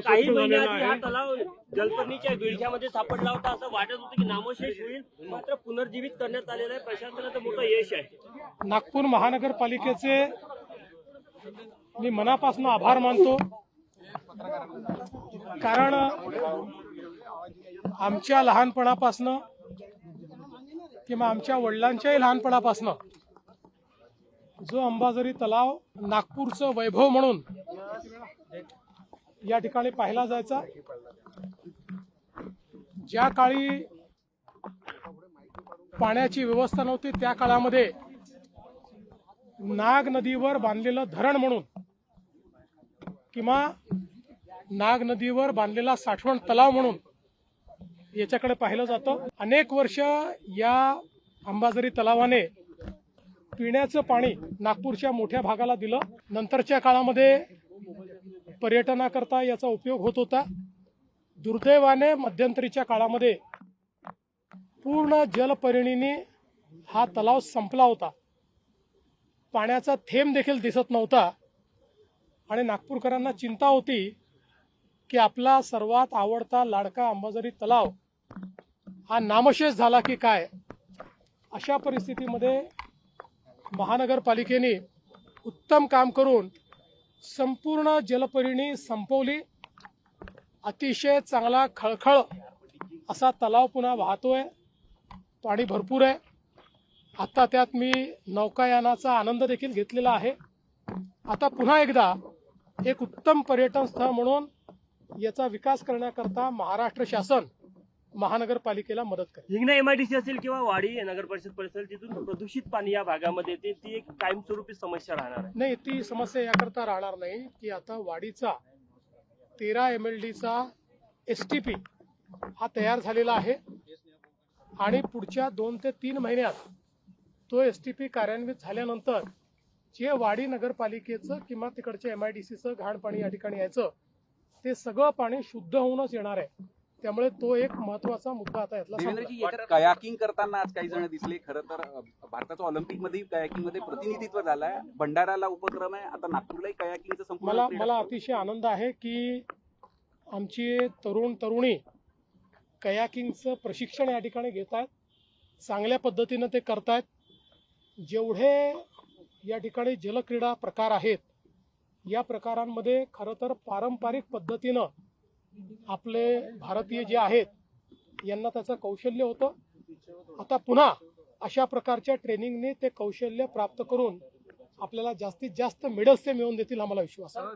काही महिन्याआधी हा तलाव जलपर्णीच्या विळख्यामध्ये सापडला होता असं वाटत होतं की नामशेष होईल, मात्र पुनर्जीवित करण्यात आलेलं आहे. प्रशासनाचं मोठं यश आहे. नागपूर महानगरपालिकेचे मी मनापासून आभार मानतो, कारण आमच्या लहानपणापासून किंवा आमच्या वडिलांच्याही लहानपणापासून जो अंबाझरी तलाव नागपूरचं वैभव म्हणून या ठिकाणी पाहिला जायचा, ज्या काळी पाण्याची व्यवस्था नव्हती त्या काळामध्ये नाग नदीवर बांधलेलं धरण म्हणून किंवा नाग नदीवर बांधलेला साठवण तलाव म्हणून याच्याकडे पाहिलं जातं. अनेक वर्ष या अंबाझरी तलावाने पिण्याचं पाणी नागपूरच्या मोठ्या भागाला दिलं. नंतरच्या काळामध्ये पर्यटनाकरता याचा उपयोग होत होता. दुर्दैवाने मध्यंतरीच्या काळामध्ये पूर्ण जलपर्णीने हा तलाव संपला होता. पाण्याचा थेंब देखील दिसत नव्हता आणि नागपूरकरांना चिंता होती की आपला सर्वात आवडता लाडका अंबाझरी तलाव हा नामशेष झाला की काय. अशा परिस्थितीमध्ये महानगरपालिकेने उत्तम काम करून संपूर्ण जलपर्णी संपवली. अतिशय चांगला खळखळ असा तलाव पुन्हा वाहतोय, पाणी भरपूर आहे. आता त्यात मी नौकायानाचा आनंद देखील घेतलेला आहे. आता पुन्हा एकदा एक उत्तम पर्यटन स्थळ म्हणून याचा विकास करण्याकरता महाराष्ट्र शासन महानगरपालिकेला मदत करेल. हिंगणा एमआयडीसी असेल किंवा वाडी नगर परिषद परिसर, जिथून प्रदूषित पाणी या भागामध्ये येते, ती एक कायमस्वरूपी समस्या राहणार आहे. नाही, ती समस्या याकरता राहणार नाही की आता वाडीचा 13 MLD चा STP हा तयार झालेला आहे आणि पुढच्या 2 ते 3 महिन्यात तो STP कार्यान्वित झाल्यानंतर जे वाडी नगरपालिकेचं किंवा तिकडच्या MIDCचं घाण पाणी या ठिकाणी यायचं ते सगळं पाणी शुद्ध होऊनच येणार आहे. त्यामुळे तो एक महत्वाचा मुद्दा आता यातला. कयाकिंग करताना आज काही जण दिसले. खरं तर भारताचं ऑलिम्पिक मध्ये कयाकिंग मध्ये प्रतिनिधित्व झालंय. भंडाराला उपक्रम आहे, आता नागपूरलाही कयाकिंगचं संपूर्ण. मला अतिशय आनंद आहे की आमची तरुणी कयाकिंगचं प्रशिक्षण या ठिकाणी घेत आहेत. चांगल्या पद्धतीनं ते करतायत. जेवढे या ठिकाणी जलक्रीडा प्रकार आहेत या प्रकारांमध्ये खरं तर पारंपरिक पद्धतीनं आपले भारतीय जे आहेत यांना त्याचं कौशल्य होतं. आता पुन्हा अशा प्रकारच्या ट्रेनिंगने ते कौशल्य प्राप्त करून आपल्याला जास्तीत जास्त मेडल्स ते मिळवून देतील, आम्हाला विश्वास आहे.